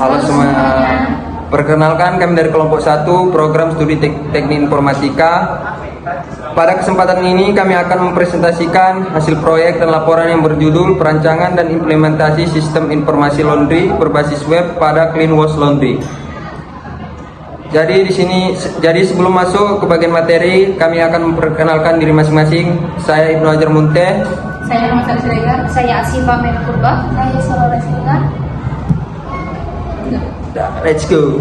Halo semuanya. Perkenalkan, kami dari kelompok 1 program studi teknik informatika. Pada kesempatan ini kami akan mempresentasikan hasil proyek dan laporan yang berjudul perancangan dan implementasi sistem informasi laundry berbasis web pada Clean Wash Laundry. Jadi sebelum masuk ke bagian materi, kami akan memperkenalkan diri masing-masing. Saya Ibnu Hajar Munteh. Saya Rahmasari Siregar. Saya Asifa Menpurba. Saya Salora Siregar. Let's go.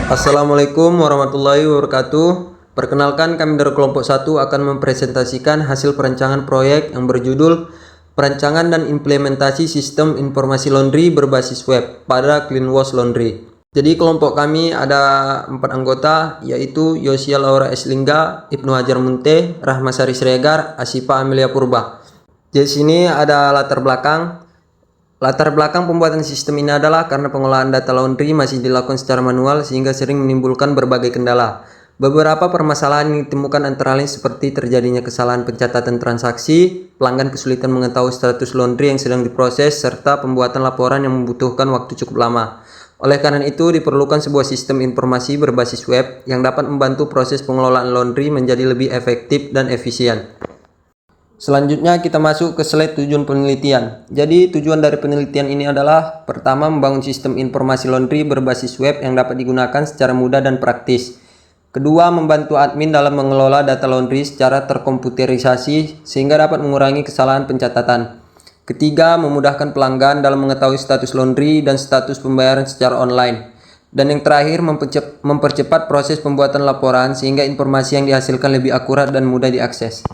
Assalamualaikum warahmatullahi wabarakatuh. Perkenalkan, kami dari kelompok 1 akan mempresentasikan hasil perancangan proyek yang berjudul perancangan dan implementasi sistem informasi laundry berbasis web pada Clean Wash Laundry. Jadi kelompok kami ada 4 anggota, yaitu Yosia Laura Eslingga, Ibnu Hajar Munteh, Rahmasari Siregar, Asifa Amelia Purba. Di sini ada latar belakang. Latar belakang pembuatan sistem ini adalah karena pengolahan data laundry masih dilakukan secara manual sehingga sering menimbulkan berbagai kendala. Beberapa permasalahan yang ditemukan antara lain seperti terjadinya kesalahan pencatatan transaksi, pelanggan kesulitan mengetahui status laundry yang sedang diproses, serta pembuatan laporan yang membutuhkan waktu cukup lama. Oleh karena itu, diperlukan sebuah sistem informasi berbasis web yang dapat membantu proses pengelolaan laundry menjadi lebih efektif dan efisien. Selanjutnya kita masuk ke slide tujuan penelitian. Jadi tujuan dari penelitian ini adalah pertama, membangun sistem informasi laundry berbasis web yang dapat digunakan secara mudah dan praktis. Kedua, membantu admin dalam mengelola data laundry secara terkomputerisasi sehingga dapat mengurangi kesalahan pencatatan. Ketiga, memudahkan pelanggan dalam mengetahui status laundry dan status pembayaran secara online. Dan yang terakhir, mempercepat proses pembuatan laporan sehingga informasi yang dihasilkan lebih akurat dan mudah diakses.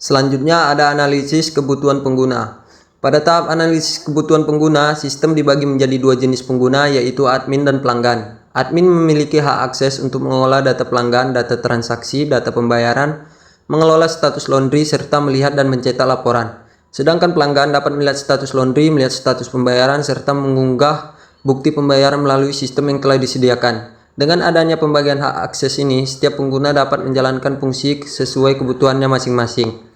Selanjutnya ada analisis kebutuhan pengguna. Pada tahap analisis kebutuhan pengguna, sistem dibagi menjadi 2 jenis pengguna, yaitu admin dan pelanggan. Admin memiliki hak akses untuk mengolah data pelanggan, data transaksi, data pembayaran, mengelola status laundry, serta melihat dan mencetak laporan. Sedangkan pelanggan dapat melihat status laundry, melihat status pembayaran, serta mengunggah bukti pembayaran melalui sistem yang telah disediakan. Dengan adanya pembagian hak akses ini, setiap pengguna dapat menjalankan fungsi sesuai kebutuhannya masing-masing.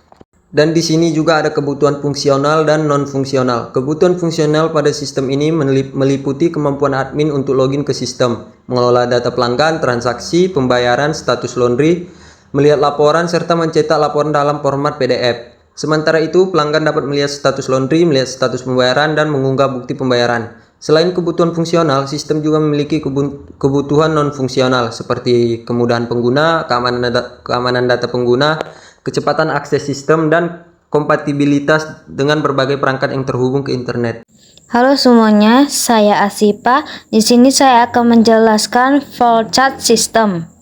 Dan di sini juga ada kebutuhan fungsional dan non-fungsional. Kebutuhan fungsional pada sistem ini meliputi kemampuan admin untuk login ke sistem, mengelola data pelanggan, transaksi, pembayaran, status laundry, melihat laporan, serta mencetak laporan dalam format PDF. Sementara itu, pelanggan dapat melihat status laundry, melihat status pembayaran, dan mengunggah bukti pembayaran. Selain kebutuhan fungsional, sistem juga memiliki kebutuhan non-fungsional seperti kemudahan pengguna, keamanan data pengguna, kecepatan akses sistem, dan kompatibilitas dengan berbagai perangkat yang terhubung ke internet. Halo semuanya, saya Asifa. Di sini saya akan menjelaskan flowchart system.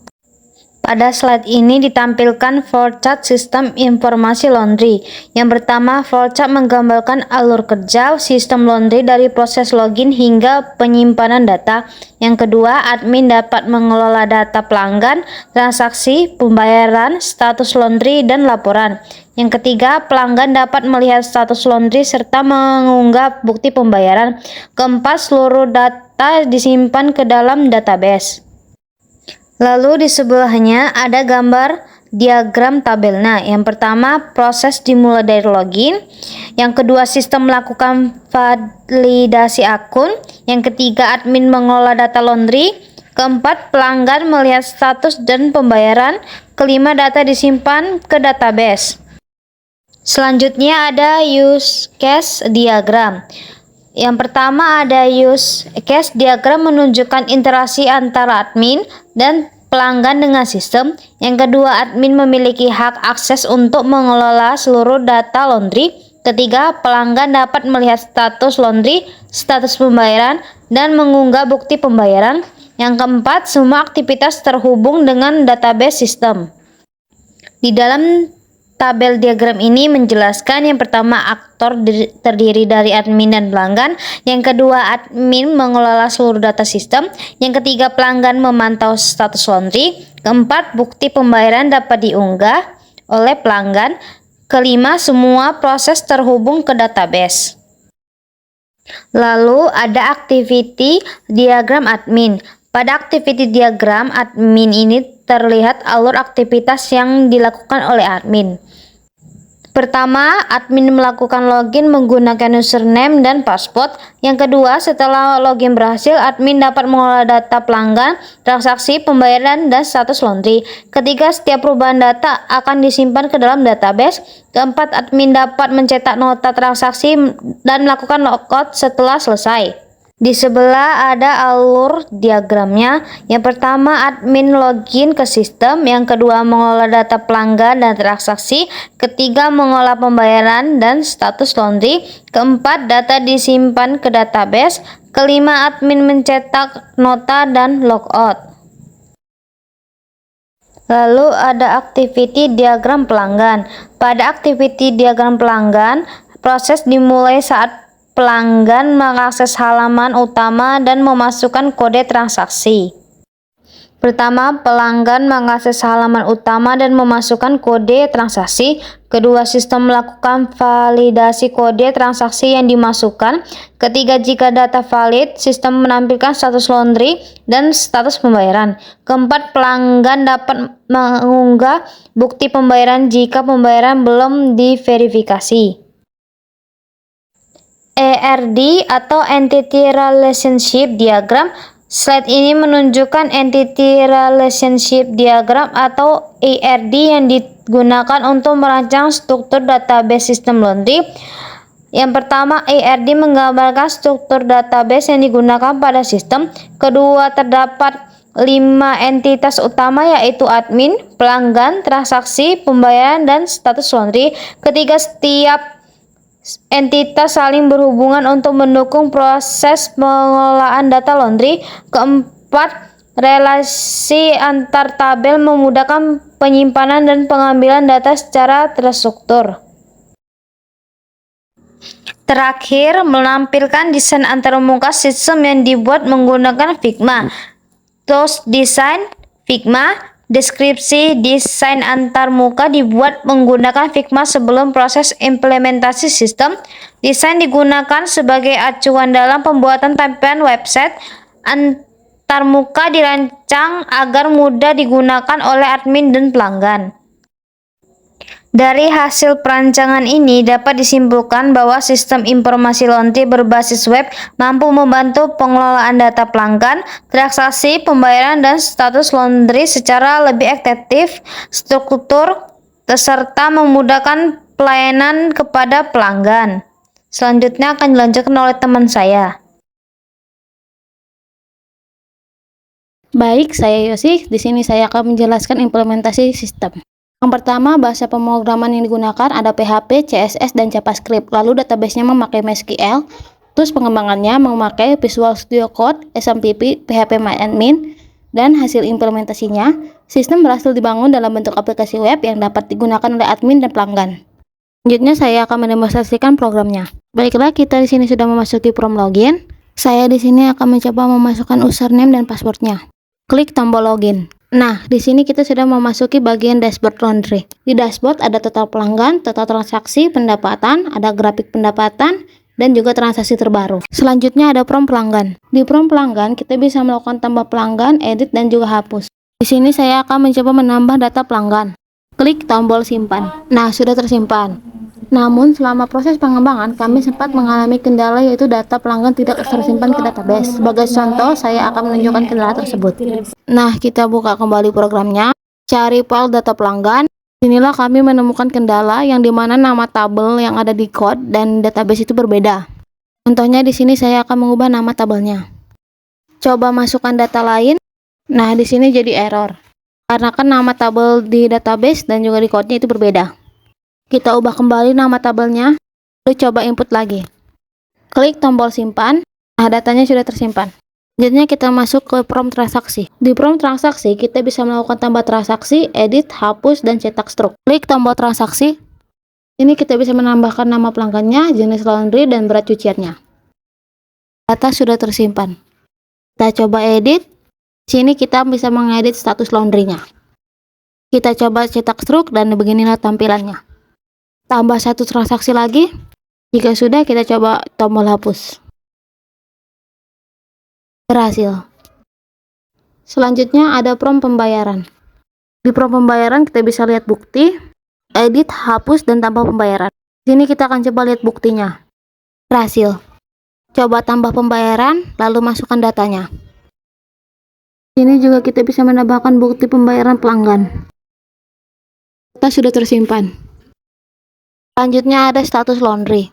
Pada slide ini ditampilkan flowchart sistem informasi laundry. Yang pertama, flowchart menggambarkan alur kerja sistem laundry dari proses login hingga penyimpanan data. Yang kedua, admin dapat mengelola data pelanggan, transaksi, pembayaran, status laundry, dan laporan. Yang ketiga, pelanggan dapat melihat status laundry serta mengunggah bukti pembayaran. Keempat, seluruh data disimpan ke dalam database. Lalu di sebelahnya ada gambar diagram tabelnya. Yang pertama, proses dimulai dari login. Yang kedua, sistem melakukan validasi akun. Yang ketiga, admin mengelola data laundry. Keempat, pelanggan melihat status dan pembayaran. Kelima, data disimpan ke database. Selanjutnya ada use case diagram. Yang pertama ada use case diagram menunjukkan interaksi antara admin dan pelanggan dengan sistem. Yang kedua, admin memiliki hak akses untuk mengelola seluruh data laundry. Ketiga, pelanggan dapat melihat status laundry, status pembayaran, dan mengunggah bukti pembayaran. Yang keempat, semua aktivitas terhubung dengan database sistem. Di dalam tabel diagram ini menjelaskan yang pertama aktor terdiri dari admin dan pelanggan. Yang kedua, admin mengelola seluruh data sistem. Yang ketiga, pelanggan memantau status laundry. Keempat, bukti pembayaran dapat diunggah oleh pelanggan. Kelima, semua proses terhubung ke database. Lalu ada activity diagram admin. Pada activity diagram admin ini terlihat alur aktivitas yang dilakukan oleh admin. Pertama, admin melakukan login menggunakan username dan password. Yang kedua, setelah login berhasil, admin dapat mengolah data pelanggan, transaksi, pembayaran, dan status laundry. Ketiga, setiap perubahan data akan disimpan ke dalam database. Keempat, admin dapat mencetak nota transaksi dan melakukan logout setelah selesai. Di sebelah ada alur diagramnya. Yang pertama, admin login ke sistem. Yang kedua, mengolah data pelanggan dan transaksi. Ketiga, mengolah pembayaran dan status laundry. Keempat, data disimpan ke database. Kelima, admin mencetak nota dan logout. Lalu ada activity diagram pelanggan. Pada activity diagram pelanggan, proses dimulai saat pelanggan mengakses halaman utama dan memasukkan kode transaksi. Pertama, pelanggan mengakses halaman utama dan memasukkan kode transaksi. Kedua, sistem melakukan validasi kode transaksi yang dimasukkan. Ketiga, jika data valid, sistem menampilkan status laundry dan status pembayaran. Keempat, pelanggan dapat mengunggah bukti pembayaran jika pembayaran belum diverifikasi. ERD atau Entity Relationship Diagram. Slide ini menunjukkan Entity Relationship Diagram atau ERD yang digunakan untuk merancang struktur database sistem laundry. Yang pertama, ERD menggambarkan struktur database yang digunakan pada sistem. Kedua, terdapat 5 entitas utama yaitu admin, pelanggan, transaksi, pembayaran, dan status laundry. Ketiga, setiap entitas saling berhubungan untuk mendukung proses pengolahan data laundry. Keempat, relasi antar tabel memudahkan penyimpanan dan pengambilan data secara terstruktur. Terakhir, menampilkan desain antarmuka sistem yang dibuat menggunakan Figma. Tools desain Figma. Deskripsi desain antarmuka dibuat menggunakan Figma sebelum proses implementasi sistem. Desain digunakan sebagai acuan dalam pembuatan tampilan website. Antarmuka dirancang agar mudah digunakan oleh admin dan pelanggan. Dari hasil perancangan ini dapat disimpulkan bahwa sistem informasi laundry berbasis web mampu membantu pengelolaan data pelanggan, transaksi, pembayaran, dan status laundry secara lebih efektif, struktur, serta memudahkan pelayanan kepada pelanggan. Selanjutnya akan dilanjutkan oleh teman saya. Baik, saya Yosi. Di sini saya akan menjelaskan implementasi sistem. Yang pertama, bahasa pemrograman yang digunakan ada PHP, CSS, dan JavaScript. Lalu database-nya memakai MySQL. Terus pengembangannya memakai Visual Studio Code, SMPP, PHP-MyAdmin. Dan hasil implementasinya, sistem berhasil dibangun dalam bentuk aplikasi web yang dapat digunakan oleh admin dan pelanggan. Selanjutnya saya akan mendemonstrasikan programnya. Baiklah, kita di sini sudah memasuki form login. Saya di sini akan mencoba memasukkan username dan passwordnya. Klik tombol login. Nah, di sini kita sudah memasuki bagian dashboard laundry. Di dashboard ada total pelanggan, total transaksi, pendapatan, ada grafik pendapatan, dan juga transaksi terbaru. Selanjutnya ada form pelanggan. Di form pelanggan, kita bisa melakukan tambah pelanggan, edit, dan juga hapus. Di sini saya akan mencoba menambah data pelanggan. Klik tombol simpan. Nah, sudah tersimpan. Namun, selama proses pengembangan, kami sempat mengalami kendala yaitu data pelanggan tidak tersimpan ke database. Sebagai contoh, saya akan menunjukkan kendala tersebut. Nah, kita buka kembali programnya, cari file data pelanggan. Inilah kami menemukan kendala yang dimana nama tabel yang ada di code dan database itu berbeda. Contohnya di sini saya akan mengubah nama tabelnya. Coba masukkan data lain. Nah, di sini jadi error. Karena kan nama tabel di database dan juga di code-nya itu berbeda. Kita ubah kembali nama tabelnya, lalu coba input lagi. Klik tombol simpan, nah datanya sudah tersimpan. Selanjutnya kita masuk ke form transaksi. Di form transaksi, kita bisa melakukan tambah transaksi, edit, hapus, dan cetak struk. Klik tombol transaksi. Ini kita bisa menambahkan nama pelanggannya, jenis laundry, dan berat cuciannya. Data sudah tersimpan. Kita coba edit. Di sini kita bisa mengedit status laundry-nya. Kita coba cetak struk dan beginilah tampilannya. Tambah satu transaksi lagi. Jika sudah, kita coba tombol hapus. Berhasil. Selanjutnya ada form pembayaran. Di form pembayaran kita bisa lihat bukti, edit, hapus, dan tambah pembayaran. Di sini kita akan coba lihat buktinya. Berhasil. Coba tambah pembayaran, lalu masukkan datanya. Di sini juga kita bisa menambahkan bukti pembayaran pelanggan. Data sudah tersimpan. Selanjutnya ada status laundry.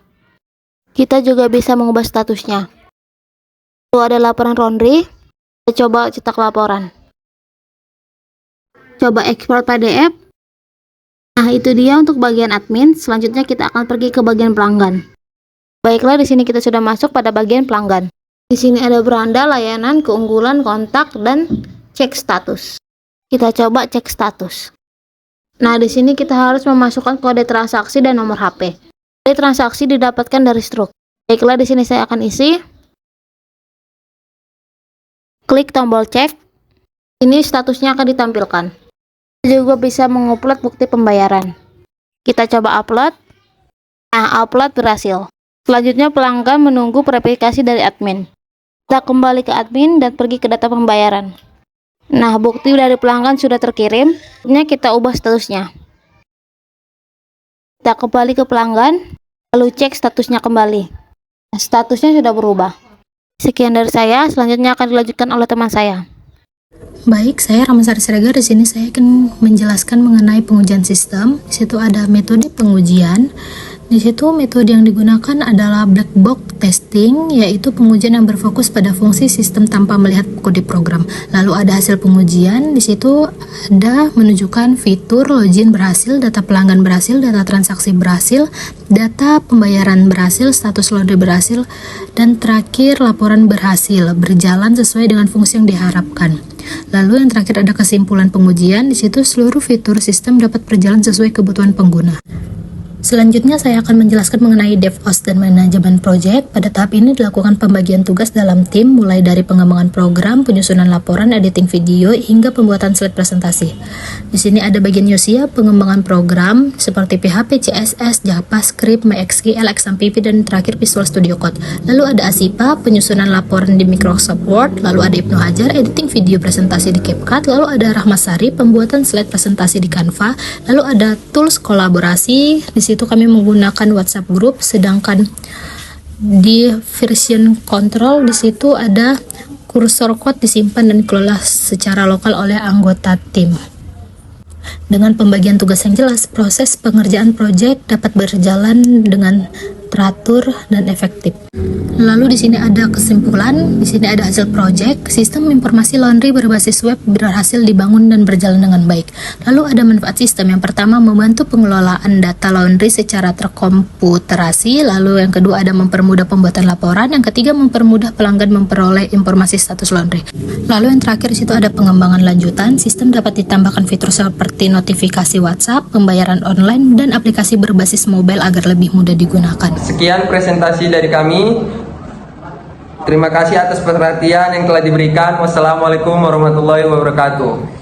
Kita juga bisa mengubah statusnya. Lalu ada laporan laundry. Kita coba cetak laporan. Coba ekspor PDF. Nah, itu dia untuk bagian admin. Selanjutnya kita akan pergi ke bagian pelanggan. Baiklah, di sini kita sudah masuk pada bagian pelanggan. Di sini ada beranda, layanan, keunggulan, kontak, dan cek status. Kita coba cek status. Nah, di sini kita harus memasukkan kode transaksi dan nomor HP. Kode transaksi didapatkan dari struk. Baiklah, di sini saya akan isi. Klik tombol cek. Ini statusnya akan ditampilkan. Kita juga bisa mengupload bukti pembayaran. Kita coba upload. Nah, upload berhasil. Selanjutnya pelanggan menunggu verifikasi dari admin. Kita kembali ke admin dan pergi ke data pembayaran. Nah, bukti dari pelanggan sudah terkirim. Selanjutnya kita ubah statusnya. Kita kembali ke pelanggan, lalu cek statusnya kembali. Nah, statusnya sudah berubah. Sekian dari saya, selanjutnya akan dilanjutkan oleh teman saya. Baik, saya Ramasari Siregar. Di sini saya akan menjelaskan mengenai pengujian sistem. Di situ ada metode pengujian. Di situ metode yang digunakan adalah black box testing, yaitu pengujian yang berfokus pada fungsi sistem tanpa melihat kode program. Lalu ada hasil pengujian. Di situ ada menunjukkan fitur login berhasil, data pelanggan berhasil, data transaksi berhasil, data pembayaran berhasil, status laundry berhasil, dan terakhir laporan berhasil, berjalan sesuai dengan fungsi yang diharapkan. Lalu yang terakhir ada kesimpulan pengujian. Di situ seluruh fitur sistem dapat berjalan sesuai kebutuhan pengguna. Selanjutnya saya akan menjelaskan mengenai DevOps dan manajemen project. Pada tahap ini dilakukan pembagian tugas dalam tim, mulai dari pengembangan program, penyusunan laporan, editing video, hingga pembuatan slide presentasi. Di sini ada bagian Yosia, pengembangan program seperti PHP, CSS, JavaScript, MySQL, XAMPP, dan terakhir Visual Studio Code. Lalu ada Asipa, penyusunan laporan di Microsoft Word. Lalu ada Ibnu Hajar, editing video presentasi di CapCut. Lalu ada Rahmasari, pembuatan slide presentasi di Canva. Lalu ada tools kolaborasi. Di situ kami menggunakan WhatsApp group, sedangkan di version control di situ ada kursor code disimpan dan dikelola secara lokal oleh anggota tim. Dengan pembagian tugas yang jelas, proses pengerjaan proyek dapat berjalan dengan teratur dan efektif. Lalu di sini ada kesimpulan, di sini ada hasil proyek. Sistem informasi laundry berbasis web berhasil dibangun dan berjalan dengan baik. Lalu ada manfaat sistem. Yang pertama, membantu pengelolaan data laundry secara terkomputerasi. Lalu yang kedua ada mempermudah pembuatan laporan. Yang ketiga, mempermudah pelanggan memperoleh informasi status laundry. Lalu yang terakhir di situ ada pengembangan lanjutan. Sistem dapat ditambahkan fitur seperti notifikasi WhatsApp, pembayaran online, dan aplikasi berbasis mobile agar lebih mudah digunakan. Sekian presentasi dari kami. Terima kasih atas perhatian yang telah diberikan. Wassalamualaikum warahmatullahi wabarakatuh.